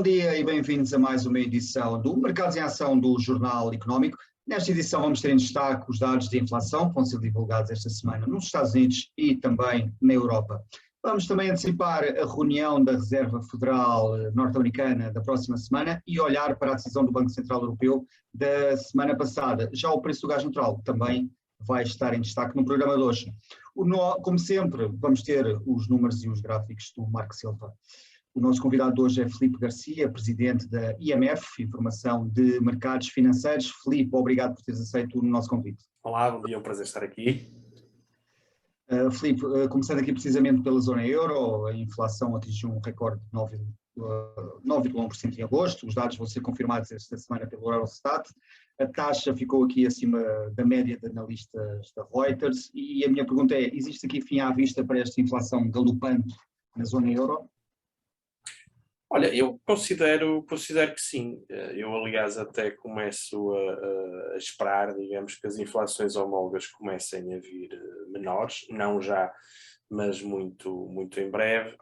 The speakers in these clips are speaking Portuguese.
dia e bem-vindos a mais uma edição do Mercados em Ação do Jornal Económico. Nesta edição vamos ter em destaque os dados de inflação que vão ser divulgados esta semana nos Estados Unidos e também na Europa. Vamos também antecipar a reunião da Reserva Federal norte-americana da próxima semana e olhar para a decisão do Banco Central Europeu da semana passada. Já o preço do gás natural também vai estar em destaque no programa de hoje. Como sempre, vamos ter os números e os gráficos do Marco Silva. O nosso convidado de hoje é Filipe Garcia, presidente da IMF, Informação de Mercados Financeiros. Filipe, obrigado por teres aceito o nosso convite. Olá, bom dia, é um prazer estar aqui. Filipe, começando aqui precisamente pela zona euro, a inflação atingiu um recorde de 9,1% em agosto. Os dados vão ser confirmados esta semana pelo Eurostat. A taxa ficou aqui acima da média de analistas da Reuters. E a minha pergunta é, existe aqui fim à vista para esta inflação galopante na zona euro? Olha, eu considero que sim. Eu, aliás, até começo a esperar, digamos, que as inflações homólogas comecem a vir menores, não já, mas muito, muito em breve.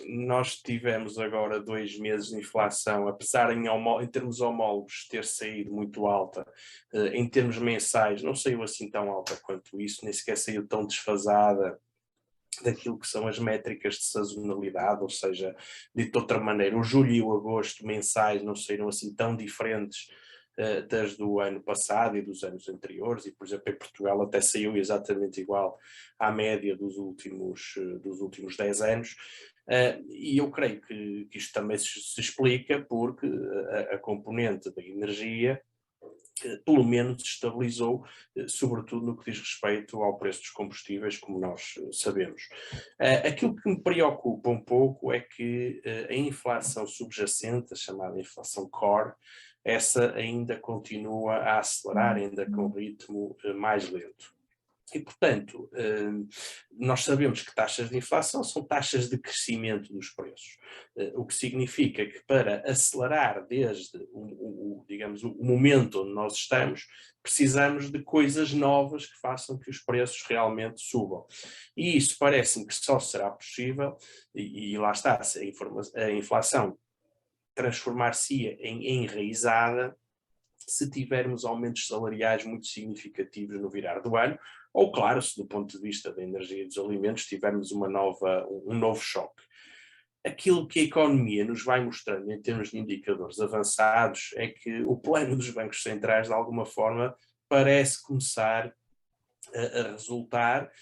Nós tivemos agora 2 meses de inflação, apesar em termos homólogos ter saído muito alta, em termos mensais não saiu assim tão alta quanto isso, nem sequer saiu tão desfasada daquilo que são as métricas de sazonalidade, ou seja, dito de outra maneira, o julho e o agosto mensais não saíram assim tão diferentes das do ano passado e dos anos anteriores, e por exemplo em Portugal até saiu exatamente igual à média dos últimos 10 anos, e eu creio que isto também se explica porque a componente da energia pelo menos estabilizou, sobretudo no que diz respeito ao preço dos combustíveis, como nós sabemos. Aquilo que me preocupa um pouco é que a inflação subjacente, a chamada inflação core, essa ainda continua a acelerar, ainda com um ritmo mais lento. E, portanto, nós sabemos que taxas de inflação são taxas de crescimento dos preços, o que significa que para acelerar desde digamos, o momento onde nós estamos, precisamos de coisas novas que façam que os preços realmente subam. E isso parece-me que só será possível, e lá está, a inflação transformar-se em enraizada se tivermos aumentos salariais muito significativos no virar do ano, ou claro, se do ponto de vista da energia e dos alimentos tivermos um novo choque. Aquilo que a economia nos vai mostrando em termos de indicadores avançados é que o plano dos bancos centrais, de alguma forma, parece começar a resultar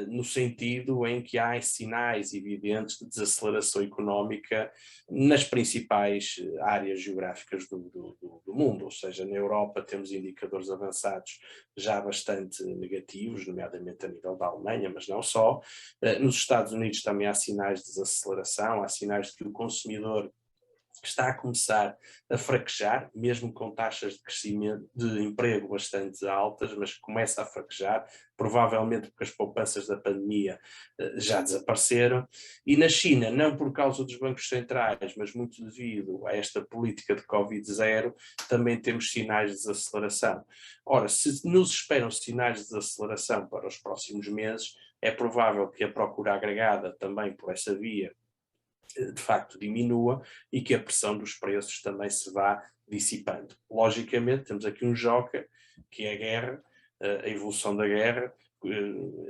no sentido em que há sinais evidentes de desaceleração económica nas principais áreas geográficas do mundo, ou seja, na Europa temos indicadores avançados já bastante negativos, nomeadamente a nível da Alemanha, mas não só. Nos Estados Unidos também há sinais de desaceleração, há sinais de que o consumidor está a começar a fraquejar, mesmo com taxas de crescimento de emprego bastante altas, mas começa a fraquejar, provavelmente porque as poupanças da pandemia já desapareceram. E na China, não por causa dos bancos centrais, mas muito devido a esta política de Covid-0, também temos sinais de desaceleração. Ora, se nos esperam sinais de desaceleração para os próximos meses, é provável que a procura agregada também por essa via de facto diminua e que a pressão dos preços também se vá dissipando. Logicamente, temos aqui um joker, que é a guerra, a evolução da guerra,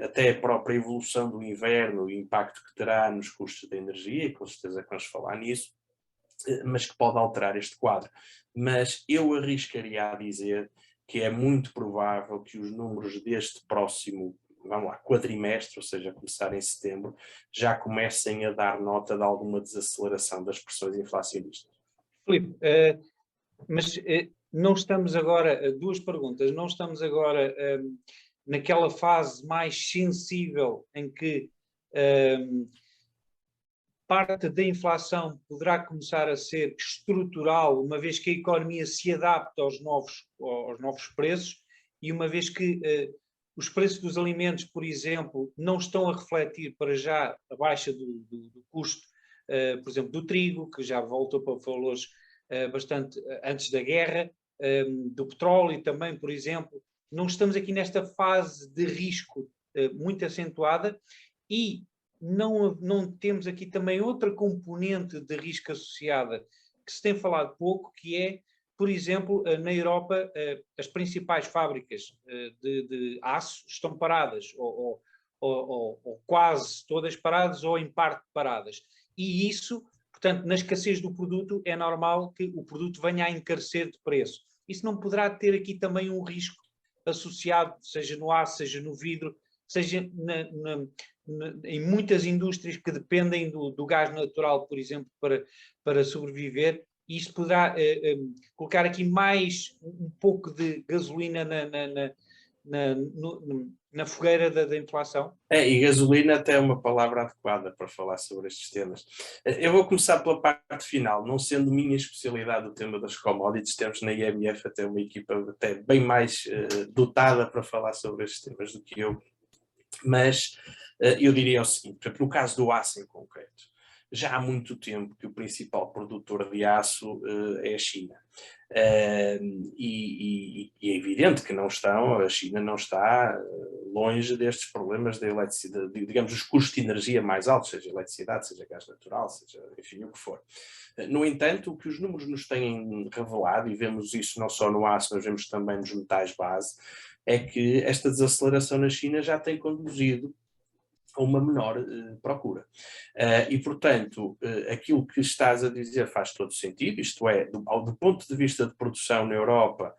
até a própria evolução do inverno e o impacto que terá nos custos da energia, e com certeza que vamos falar nisso, mas que pode alterar este quadro. Mas eu arriscaria a dizer que é muito provável que os números deste próximo quadrimestre, ou seja, começar em setembro, já comecem a dar nota de alguma desaceleração das pressões inflacionistas. Filipe, mas não estamos agora, 2 perguntas, não estamos agora naquela fase mais sensível em que parte da inflação poderá começar a ser estrutural, uma vez que a economia se adapta aos novos preços e uma vez que os preços dos alimentos, por exemplo, não estão a refletir para já a baixa do custo, por exemplo, do trigo, que já voltou para valores bastante antes da guerra, do petróleo também, por exemplo. Não estamos aqui nesta fase de risco muito acentuada e não temos aqui também outra componente de risco associada que se tem falado pouco, que é, por exemplo, na Europa, as principais fábricas de aço estão paradas, ou quase todas paradas, ou em parte paradas. E isso, portanto, na escassez do produto, é normal que o produto venha a encarecer de preço. Isso não poderá ter aqui também um risco associado, seja no aço, seja no vidro, seja em muitas indústrias que dependem do gás natural, por exemplo, para sobreviver. E isto poderá colocar aqui mais um pouco de gasolina na fogueira da inflação? E gasolina até é uma palavra adequada para falar sobre estes temas. Eu vou começar pela parte final, não sendo minha especialidade o tema das commodities, temos na IMF até uma equipa até bem mais dotada para falar sobre estes temas do que eu, mas eu diria o seguinte, no caso do aço em concreto, já há muito tempo que o principal produtor de aço é a China. E é evidente que a China não está longe destes problemas da eletricidade, digamos, os custos de energia mais altos, seja eletricidade, seja gás natural, seja, enfim, o que for. No entanto, o que os números nos têm revelado, e vemos isso não só no aço, mas vemos também nos metais base, é que esta desaceleração na China já tem conduzido a uma menor procura. E, portanto, aquilo que estás a dizer faz todo sentido, isto é, do ponto de vista de produção na Europa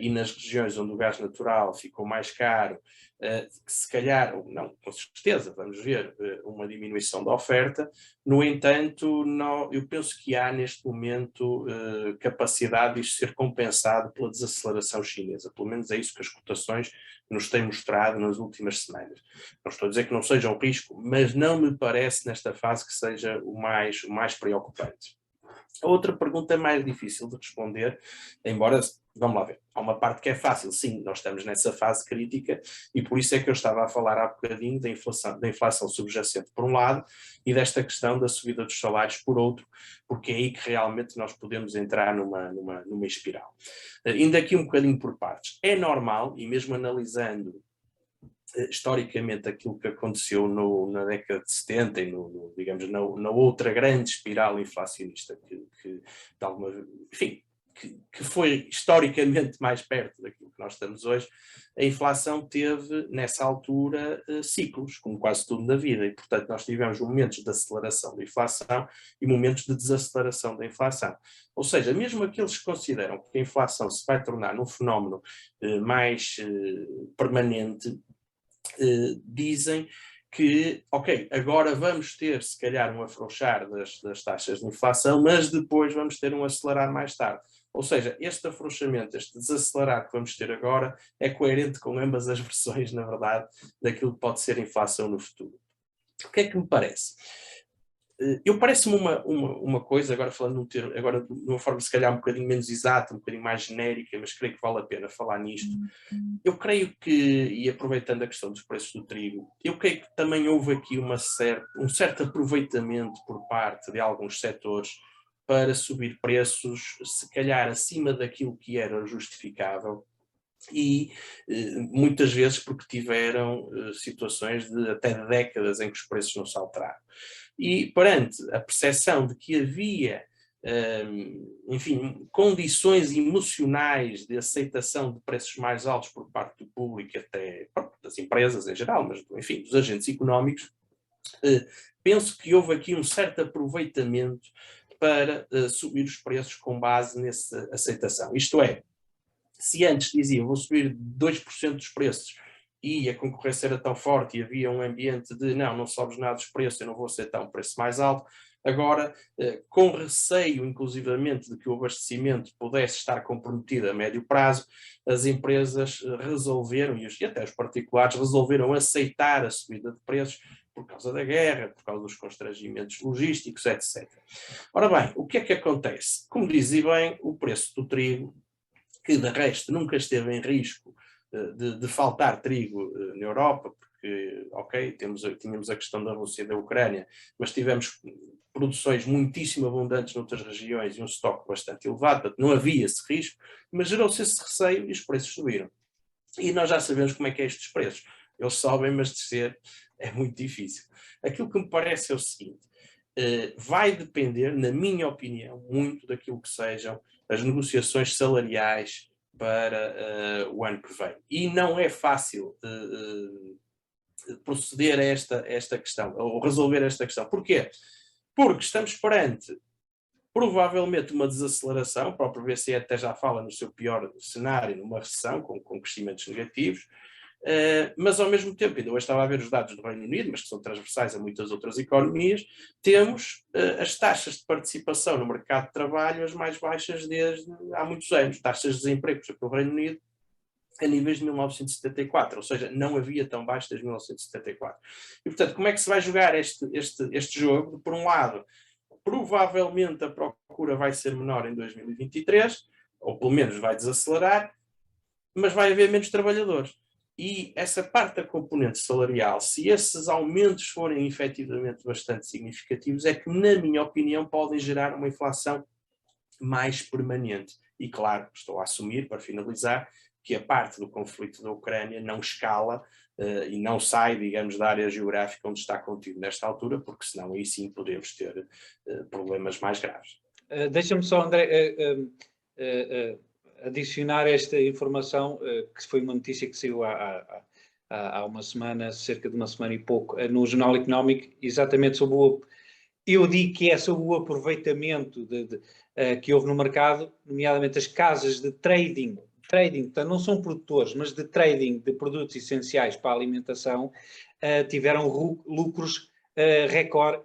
e nas regiões onde o gás natural ficou mais caro, que se calhar, ou não, com certeza, vamos ver uma diminuição da oferta. No entanto, eu penso que há neste momento capacidade de isto ser compensado pela desaceleração chinesa, pelo menos é isso que as cotações nos têm mostrado nas últimas semanas. Não estou a dizer que não seja um risco, mas não me parece nesta fase que seja o mais preocupante. A outra pergunta é mais difícil de responder, embora, vamos lá ver, há uma parte que é fácil, sim, nós estamos nessa fase crítica e por isso é que eu estava a falar há bocadinho da inflação subjacente por um lado e desta questão da subida dos salários por outro, porque é aí que realmente nós podemos entrar numa espiral. Indo aqui um bocadinho por partes, é normal, e mesmo analisando historicamente aquilo que aconteceu na década de 70 e digamos, na outra grande espiral inflacionista que foi historicamente mais perto daquilo que nós estamos hoje, a inflação teve, nessa altura, ciclos, como quase tudo na vida, e, portanto, nós tivemos momentos de aceleração da inflação e momentos de desaceleração da inflação. Ou seja, mesmo aqueles que consideram que a inflação se vai tornar um fenómeno mais permanente, dizem que, ok, agora vamos ter, se calhar, um afrouxar das taxas de inflação, mas depois vamos ter um acelerar mais tarde. Ou seja, este afrouxamento, este desacelerar que vamos ter agora é coerente com ambas as versões, na verdade, daquilo que pode ser a inflação no futuro. O que é que me parece? Parece-me uma coisa, agora falando num termo, agora de uma forma se calhar um bocadinho menos exata, um bocadinho mais genérica, mas creio que vale a pena falar nisto. Eu creio que, e aproveitando a questão dos preços do trigo, eu creio que também houve aqui um certo aproveitamento por parte de alguns setores para subir preços, se calhar acima daquilo que era justificável, e muitas vezes porque tiveram situações de até décadas em que os preços não se alteraram. E perante a percepção de que havia, enfim, condições emocionais de aceitação de preços mais altos por parte do público, até das empresas em geral, mas, enfim, dos agentes económicos, penso que houve aqui um certo aproveitamento para subir os preços com base nessa aceitação. Isto é, se antes diziam vou subir 2% dos preços e a concorrência era tão forte e havia um ambiente de não sobes nada dos preços, eu não vou aceitar um preço mais alto, agora, com receio inclusivamente de que o abastecimento pudesse estar comprometido a médio prazo, as empresas resolveram, e até os particulares resolveram aceitar a subida de preços por causa da guerra, por causa dos constrangimentos logísticos, etc. Ora bem, o que é que acontece? Como dizia bem, o preço do trigo, que de resto nunca esteve em risco de faltar trigo na Europa, porque, ok, tínhamos a questão da Rússia e da Ucrânia, mas tivemos produções muitíssimo abundantes noutras regiões e um estoque bastante elevado, portanto não havia esse risco, mas gerou-se esse receio e os preços subiram. E nós já sabemos como é que é estes preços. Eles sobem, mas descer é muito difícil. Aquilo que me parece é o seguinte, vai depender, na minha opinião, muito daquilo que sejam as negociações salariais para o ano que vem. E não é fácil proceder a esta questão, ou resolver esta questão. Porquê? Porque estamos perante provavelmente uma desaceleração, o próprio BCE até já fala no seu pior cenário, numa recessão, com crescimentos negativos, mas ao mesmo tempo, ainda hoje estava a ver os dados do Reino Unido, mas que são transversais a muitas outras economias, temos as taxas de participação no mercado de trabalho as mais baixas desde há muitos anos, taxas de desemprego, por exemplo, no Reino Unido, a níveis de 1974, ou seja, não havia tão baixo desde 1974. E, portanto, como é que se vai jogar este jogo? Por um lado, provavelmente a procura vai ser menor em 2023, ou pelo menos vai desacelerar, mas vai haver menos trabalhadores. E essa parte da componente salarial, se esses aumentos forem efetivamente bastante significativos, é que, na minha opinião, podem gerar uma inflação mais permanente. E, claro, estou a assumir, para finalizar, que a parte do conflito da Ucrânia não escala e não sai, digamos, da área geográfica onde está contido nesta altura, porque senão aí sim podemos ter problemas mais graves. Deixa-me só, André, adicionar esta informação, que foi uma notícia que saiu há uma semana, cerca de uma semana e pouco, no Jornal Económico, exatamente sobre eu digo que é sobre o aproveitamento que houve no mercado, nomeadamente as casas de trading, portanto, não são produtores, mas de trading de produtos essenciais para a alimentação, tiveram lucros recorde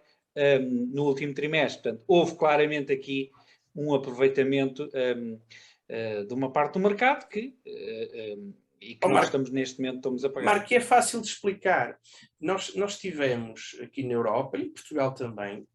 no último trimestre. Portanto, houve claramente aqui um aproveitamento de uma parte do mercado e que nós estamos neste momento a pagar. Marco, é fácil de explicar. Nós tivemos aqui na Europa, e em Portugal também,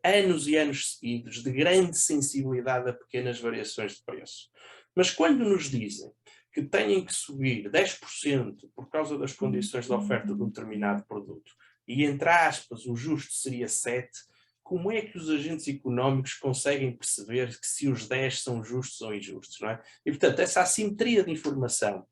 anos e anos seguidos de grande sensibilidade a pequenas variações de preço. Mas quando nos dizem que têm que subir 10% por causa das condições de oferta de um determinado produto, e entre aspas o justo seria 7%, como é que os agentes económicos conseguem perceber que se os 10 são justos ou injustos, não é? E, portanto, essa assimetria de informação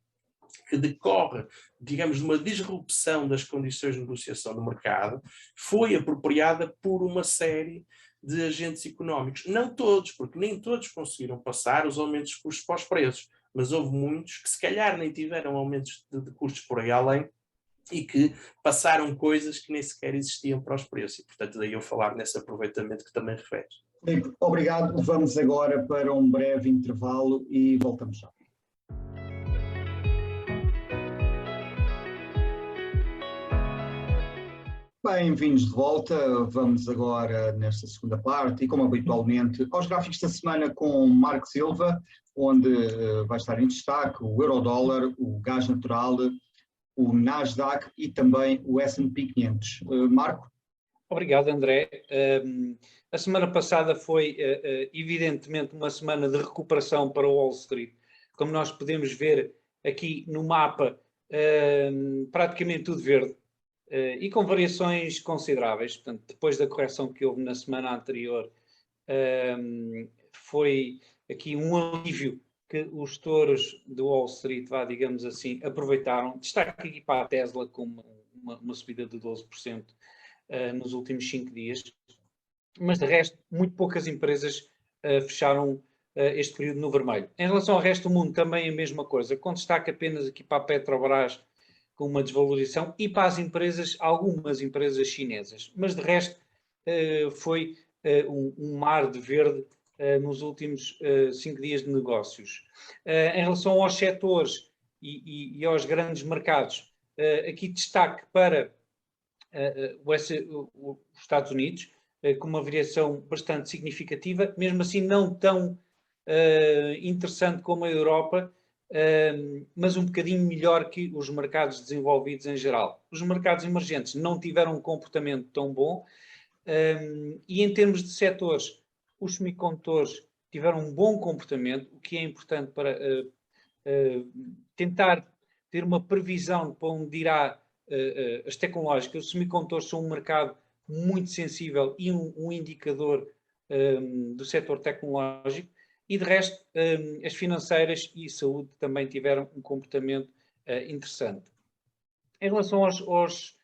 que decorre, digamos, de uma disrupção das condições de negociação do mercado, foi apropriada por uma série de agentes económicos. Não todos, porque nem todos conseguiram passar os aumentos de custos para os preços, mas houve muitos que se calhar nem tiveram aumentos de custos por aí além e que passaram coisas que nem sequer existiam para os preços. E, portanto, daí eu falar nesse aproveitamento que também refere. Filipe, obrigado. Vamos agora para um breve intervalo e voltamos já. Bem-vindos de volta. Vamos agora, nesta segunda parte, e como habitualmente, aos gráficos da semana com Marco Silva, onde vai estar em destaque o Eurodólar, o gás natural, o Nasdaq e também o S&P 500. Marco? Obrigado, André. A semana passada foi, evidentemente, uma semana de recuperação para o Wall Street. Como nós podemos ver aqui no mapa, praticamente tudo verde. E com variações consideráveis. Portanto, depois da correção que houve na semana anterior, foi aqui um alívio que os touros do Wall Street, digamos assim, aproveitaram. Destaque aqui para a Tesla com uma subida de 12% nos últimos 5 dias. Mas, de resto, muito poucas empresas fecharam este período no vermelho. Em relação ao resto do mundo, também a mesma coisa. Com destaque apenas aqui para a Petrobras, com uma desvalorização, e para as empresas, algumas empresas chinesas. Mas, de resto, foi um mar de verde nos últimos 5 dias de negócios. Em relação aos setores e aos grandes mercados, aqui destaque para os Estados Unidos, com uma variação bastante significativa, mesmo assim não tão interessante como a Europa, mas um bocadinho melhor que os mercados desenvolvidos em geral. Os mercados emergentes não tiveram um comportamento tão bom e em termos de setores, os semicondutores tiveram um bom comportamento, o que é importante para tentar ter uma previsão para onde irá as tecnológicas. Os semicondutores são um mercado muito sensível e um indicador do setor tecnológico. E, de resto, as financeiras e saúde também tiveram um comportamento interessante. Em relação aos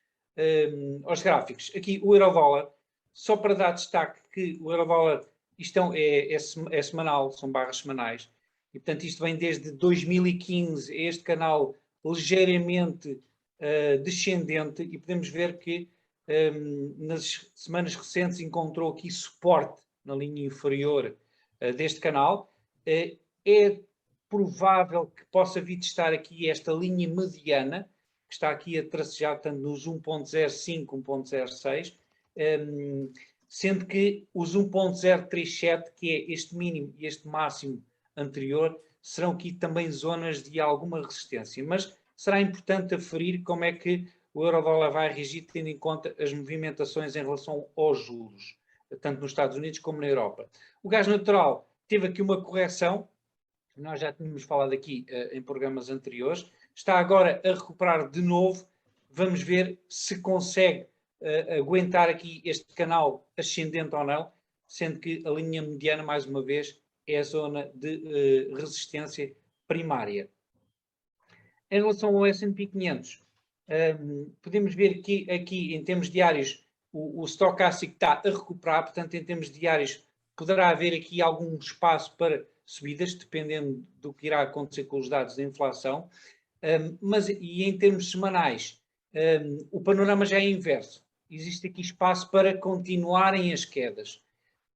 gráficos, aqui o eurodólar, só para dar destaque que o eurodólar, isto é semanal, são barras semanais, e portanto isto vem desde 2015, este canal ligeiramente descendente, e podemos ver que nas semanas recentes encontrou aqui suporte na linha inferior deste canal. É provável que possa vir de estar aqui esta linha mediana, que está aqui a tracejar, portanto, nos 1.05, 1.06, sendo que os 1.037, que é este mínimo e este máximo anterior, serão aqui também zonas de alguma resistência. Mas será importante aferir como é que o eurodólar vai reagir, tendo em conta as movimentações em relação aos juros, tanto nos Estados Unidos como na Europa. O gás natural teve aqui uma correção, nós já tínhamos falado aqui em programas anteriores, está agora a recuperar de novo. Vamos ver se consegue aguentar aqui este canal ascendente ou não, sendo que a linha mediana, mais uma vez, é a zona de resistência primária. Em relação ao S&P 500, podemos ver que aqui, em termos diários, o stocástico está a recuperar, portanto, em termos diários, poderá haver aqui algum espaço para subidas, dependendo do que irá acontecer com os dados da inflação. E em termos semanais, o panorama já é inverso. Existe aqui espaço para continuarem as quedas.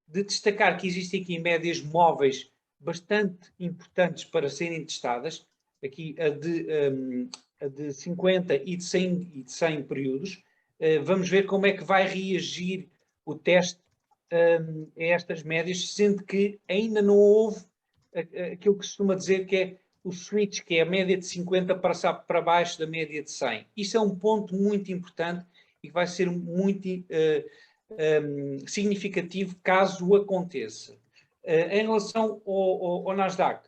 De destacar que existem aqui médias móveis bastante importantes para serem testadas, aqui a de 50 e de 100 períodos. Vamos ver como é que vai reagir o teste a estas médias, sendo que ainda não houve aquilo que se costuma dizer que é o switch, que é a média de 50 passar para baixo da média de 100. Isso é um ponto muito importante e que vai ser muito significativo caso aconteça. Em relação ao Nasdaq,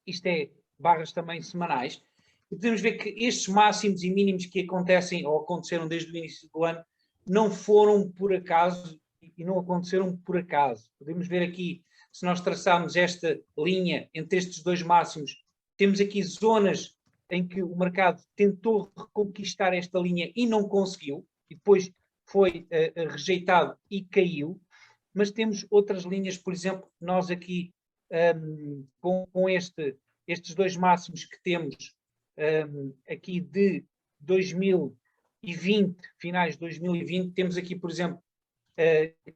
isto é barras também semanais, e podemos ver que estes máximos e mínimos que acontecem ou aconteceram desde o início do ano não foram por acaso e não aconteceram por acaso. Podemos ver aqui, se nós traçarmos esta linha entre estes dois máximos, temos aqui zonas em que o mercado tentou reconquistar esta linha e não conseguiu, e depois foi rejeitado e caiu, mas temos outras linhas, por exemplo, nós aqui com estes dois máximos que temos aqui de 2020, finais de 2020, temos aqui, por exemplo,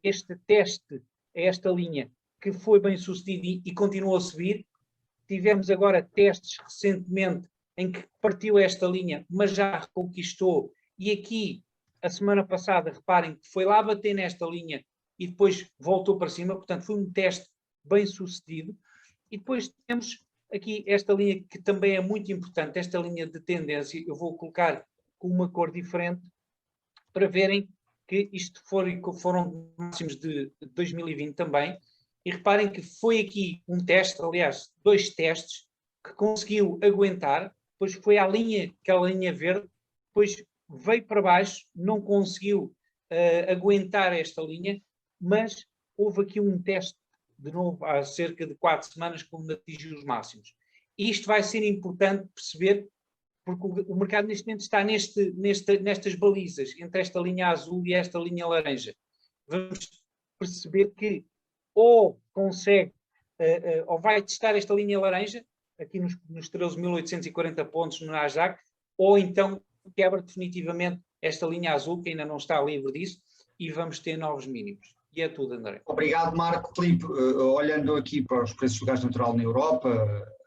este teste a esta linha que foi bem sucedido e continuou a subir. Tivemos agora testes recentemente em que partiu esta linha, mas já reconquistou, e aqui, a semana passada, reparem que foi lá bater nesta linha e depois voltou para cima, portanto foi um teste bem sucedido. E depois temos aqui esta linha que também é muito importante, esta linha de tendência, eu vou colocar com uma cor diferente, para verem que isto foram máximos de 2020 também, e reparem que foi aqui um teste, aliás, dois testes, que conseguiu aguentar, depois foi à linha, aquela linha verde, depois veio para baixo, não conseguiu aguentar esta linha, mas houve aqui um teste, de novo, há cerca de 4 semanas, quando atingiu os máximos. E isto vai ser importante perceber, porque o mercado neste momento está nestas balizas, entre esta linha azul e esta linha laranja. Vamos perceber que ou consegue, ou vai testar esta linha laranja, aqui nos 13.840 pontos no Nasdaq, ou então quebra definitivamente esta linha azul, que ainda não está livre disso, e vamos ter novos mínimos. E é tudo, André. Obrigado, Marco. Filipe, olhando aqui para os preços do gás natural na Europa,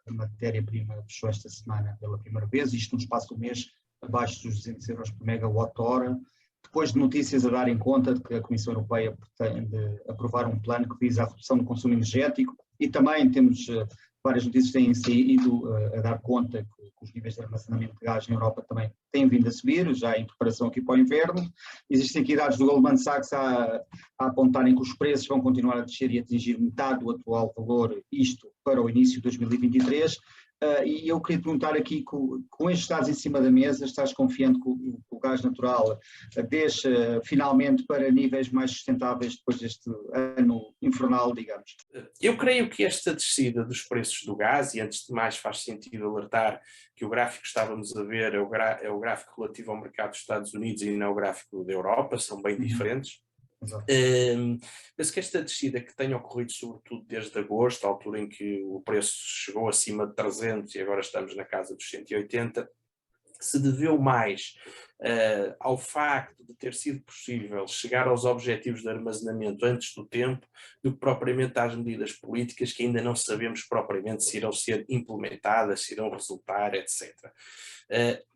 a matéria-prima fechou esta semana pela primeira vez, isto no espaço do mês, abaixo dos 200 euros por megawatt-hora, depois de notícias a dar em conta de que a Comissão Europeia pretende aprovar um plano que visa a redução do consumo energético, e também temos várias notícias que têm saído a dar conta que os níveis de armazenamento de gás na Europa também têm vindo a subir, já em preparação aqui para o inverno. Existem aqui dados do Goldman Sachs a apontarem que os preços vão continuar a descer e atingir metade do atual valor, isto para o início de 2023. e eu queria perguntar aqui, com estes dados em cima da mesa, estás confiante que o gás natural deixa finalmente para níveis mais sustentáveis depois deste ano infernal, digamos? Eu creio que esta descida dos preços do gás, e antes de mais faz sentido alertar que o gráfico que estávamos a ver é o gráfico relativo ao mercado dos Estados Unidos e não o gráfico da Europa, são bem diferentes. Penso que esta descida que tem ocorrido sobretudo desde agosto, a altura em que o preço chegou acima de 300 e agora estamos na casa dos 180, se deveu mais ao facto de ter sido possível chegar aos objetivos de armazenamento antes do tempo do que propriamente às medidas políticas que ainda não sabemos propriamente se irão ser implementadas, se irão resultar, etc.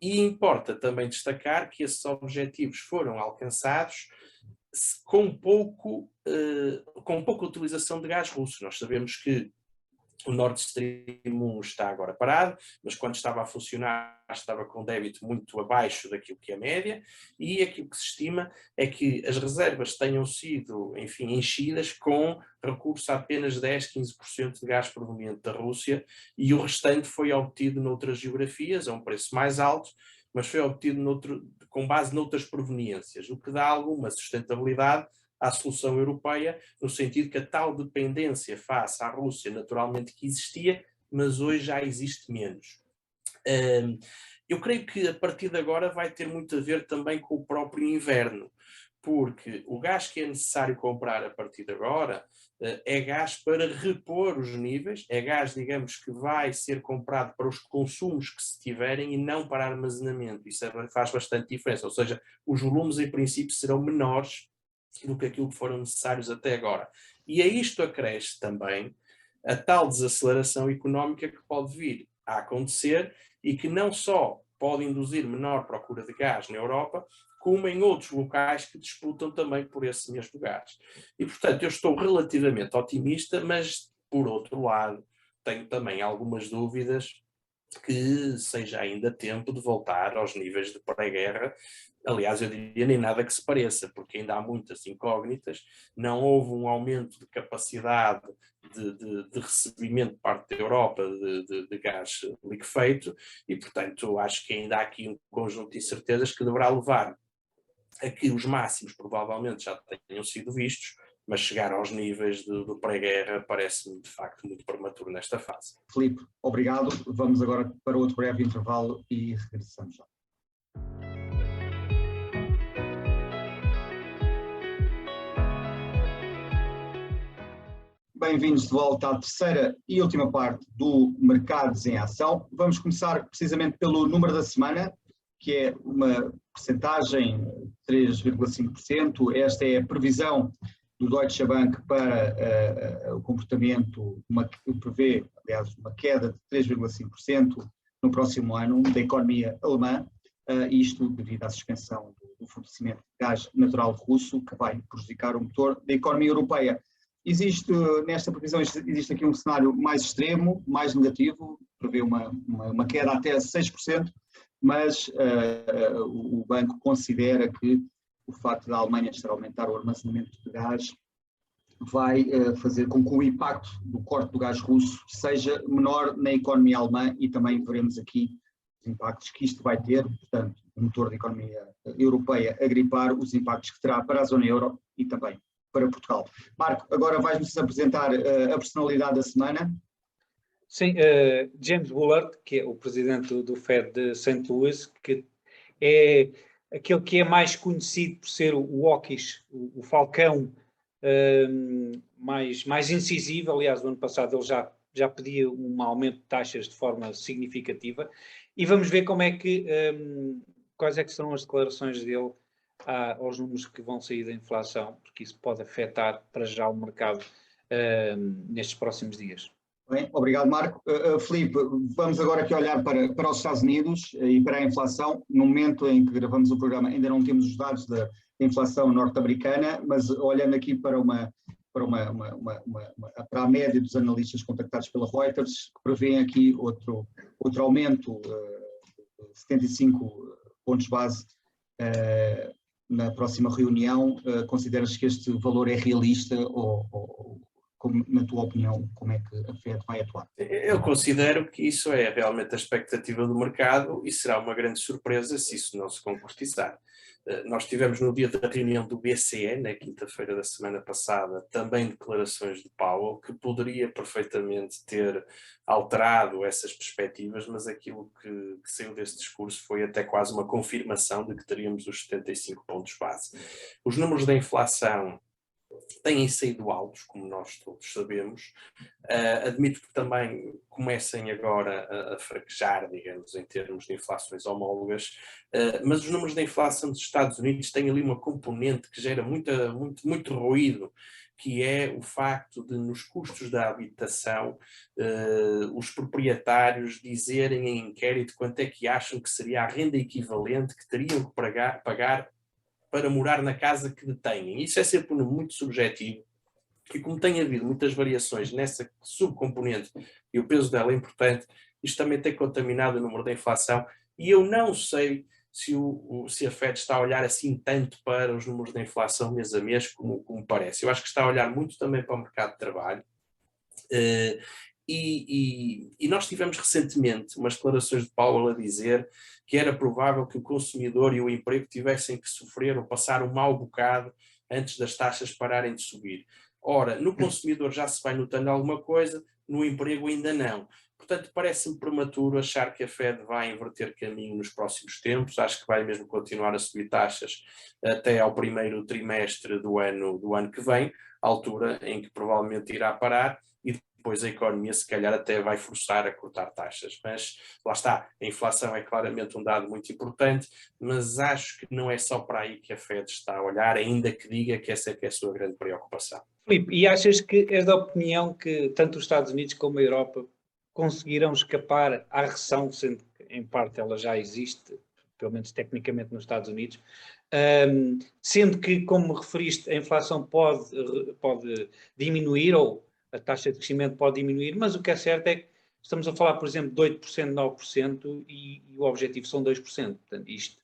E importa também destacar que esses objetivos foram alcançados com pouca utilização de gás russo. Nós sabemos que o Nord Stream 1 está agora parado, mas quando estava a funcionar estava com débito muito abaixo daquilo que é a média, e aquilo que se estima é que as reservas tenham sido, enfim, enchidas com recurso a apenas 10, 15% de gás proveniente da Rússia, e o restante foi obtido noutras geografias, a um preço mais alto, mas foi obtido com base noutras proveniências, o que dá alguma sustentabilidade à solução europeia, no sentido que a tal dependência face à Rússia naturalmente que existia, mas hoje já existe menos. Eu creio que a partir de agora vai ter muito a ver também com o próprio inverno, porque o gás que é necessário comprar a partir de agora é gás para repor os níveis, é gás, digamos, que vai ser comprado para os consumos que se tiverem e não para armazenamento. Isso faz bastante diferença, ou seja, os volumes em princípio serão menores do que aquilo que foram necessários até agora. E a isto acresce também a tal desaceleração económica que pode vir a acontecer e que não só pode induzir menor procura de gás na Europa, como em outros locais que disputam também por esse mesmo gás. E, portanto, eu estou relativamente otimista, mas, por outro lado, tenho também algumas dúvidas que seja ainda tempo de voltar aos níveis de pré-guerra. Aliás, eu diria nem nada que se pareça, porque ainda há muitas incógnitas, não houve um aumento de capacidade de recebimento por parte da Europa de gás liquefeito e, portanto, acho que ainda há aqui um conjunto de incertezas que deverá levar a que os máximos provavelmente já tenham sido vistos, mas chegar aos níveis do pré-guerra parece-me de facto muito prematuro nesta fase. Filipe, obrigado. Vamos agora para outro breve intervalo e regressamos já. Bem-vindos de volta à terceira e última parte do Mercados em Ação. Vamos começar precisamente pelo número da semana, que é uma percentagem de 3,5%. Esta é a previsão do Deutsche Bank para o comportamento, prevê, aliás, uma queda de 3,5% no próximo ano da economia alemã, isto devido à suspensão do fornecimento de gás natural russo, que vai prejudicar o motor da economia europeia. Nesta previsão, existe aqui um cenário mais extremo, mais negativo, prevê uma queda até 6%, mas o banco considera que o facto da Alemanha estar a aumentar o armazenamento de gás vai fazer com que o impacto do corte do gás russo seja menor na economia alemã e também veremos aqui os impactos que isto vai ter, portanto, o motor da economia europeia a gripar, os impactos que terá para a zona euro e também para Portugal. Marco, agora vais-nos apresentar a personalidade da semana. Sim, James Bullard, que é o presidente do Fed de St. Louis, que é aquele que é mais conhecido por ser o hawkish, o falcão mais incisivo. Aliás, no ano passado ele já pedia um aumento de taxas de forma significativa. E vamos ver quais é que serão as declarações dele aos números que vão sair da inflação, porque isso pode afetar para já o mercado nestes próximos dias. Bem, obrigado, Marco. Filipe, vamos agora aqui olhar para os Estados Unidos e para a inflação. No momento em que gravamos o programa ainda não temos os dados da inflação norte-americana, mas olhando aqui para a média dos analistas contactados pela Reuters, que prevêem aqui outro aumento de 75 pontos base na próxima reunião. Consideras que este valor é realista ou na tua opinião, como é que a Fed vai atuar? Eu considero que isso é realmente a expectativa do mercado e será uma grande surpresa se isso não se concretizar. Nós tivemos no dia da reunião do BCE, na quinta-feira da semana passada, também declarações de Powell, que poderia perfeitamente ter alterado essas perspectivas, mas aquilo que saiu desse discurso foi até quase uma confirmação de que teríamos os 75 pontos base. Os números da inflação têm saído altos, como nós todos sabemos. Admito que também comecem agora a fraquejar, digamos, em termos de inflações homólogas, mas os números da inflação dos Estados Unidos têm ali uma componente que gera muito ruído, que é o facto de, nos custos da habitação, os proprietários dizerem em inquérito quanto é que acham que seria a renda equivalente que teriam que pagar para morar na casa que detêm. Isso é sempre muito subjetivo e como tem havido muitas variações nessa subcomponente e o peso dela é importante, isto também tem contaminado o número da inflação e eu não sei se a Fed está a olhar assim tanto para os números da inflação mês a mês como parece. Eu acho que está a olhar muito também para o mercado de trabalho. E nós tivemos recentemente umas declarações de Powell a dizer que era provável que o consumidor e o emprego tivessem que sofrer ou passar um mau bocado antes das taxas pararem de subir. Ora, no consumidor já se vai notando alguma coisa, no emprego ainda não. Portanto, parece-me prematuro achar que a Fed vai inverter caminho nos próximos tempos. Acho que vai mesmo continuar a subir taxas até ao primeiro trimestre do ano que vem, altura em que provavelmente irá parar, e depois a economia se calhar até vai forçar a cortar taxas. Mas lá está, a inflação é claramente um dado muito importante, mas acho que não é só para aí que a Fed está a olhar, ainda que diga que essa é que é a sua grande preocupação. Filipe, e achas que és da opinião que tanto os Estados Unidos como a Europa conseguirão escapar à recessão, sendo que em parte ela já existe, pelo menos tecnicamente nos Estados Unidos, sendo que, como referiste, a inflação pode diminuir ou a taxa de crescimento pode diminuir, mas o que é certo é que estamos a falar, por exemplo, de 8%, 9% e o objetivo são 2%. Portanto, isto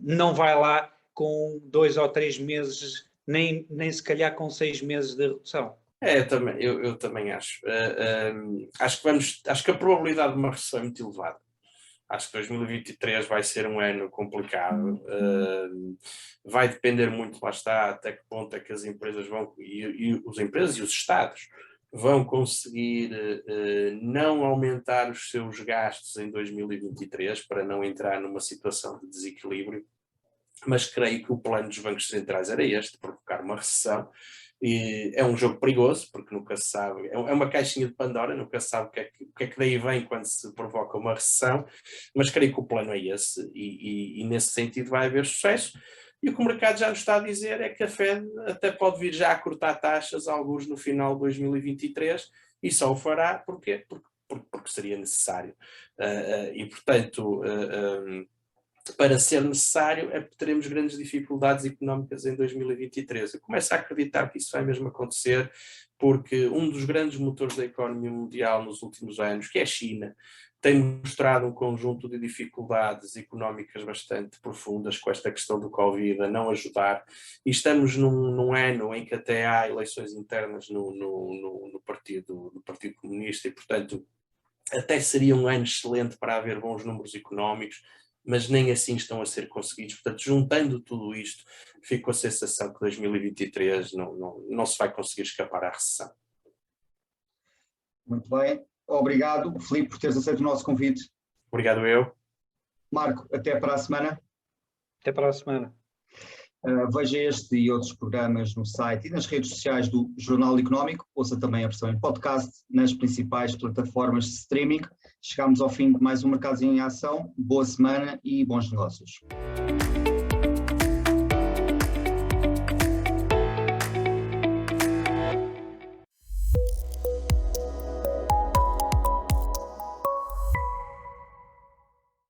não vai lá com 2 ou 3 meses, nem se calhar com 6 meses de redução. Eu também acho. Acho que a probabilidade de uma recessão é muito elevada. Acho que 2023 vai ser um ano complicado. Vai depender muito, lá está, até que ponto é que as empresas vão, e as empresas e os Estados vão conseguir não aumentar os seus gastos em 2023 para não entrar numa situação de desequilíbrio. Mas creio que o plano dos bancos centrais era este, provocar uma recessão. E é um jogo perigoso, porque nunca se sabe, é uma caixinha de Pandora, nunca se sabe o que é que daí vem quando se provoca uma recessão, mas creio que o plano é esse, e nesse sentido vai haver sucesso. E o que o mercado já nos está a dizer é que a Fed até pode vir já a cortar taxas, alguns no final de 2023, e só o fará porque seria necessário. E portanto... para ser necessário, teremos grandes dificuldades económicas em 2023. Eu começo a acreditar que isso vai mesmo acontecer, porque um dos grandes motores da economia mundial nos últimos anos, que é a China, tem mostrado um conjunto de dificuldades económicas bastante profundas com esta questão do Covid a não ajudar, e estamos num ano em que até há eleições internas no Partido Comunista, e portanto até seria um ano excelente para haver bons números económicos, mas nem assim estão a ser conseguidos. Portanto, juntando tudo isto, fico com a sensação que 2023 não se vai conseguir escapar à recessão. Muito bem. Obrigado, Filipe, por teres aceito o nosso convite. Obrigado eu. Marco, até para a semana. Até para a semana. Veja este e outros programas no site e nas redes sociais do Jornal Económico. Ouça também a versão em podcast nas principais plataformas de streaming. Chegamos ao fim de mais um Mercados em Ação. Boa semana e bons negócios.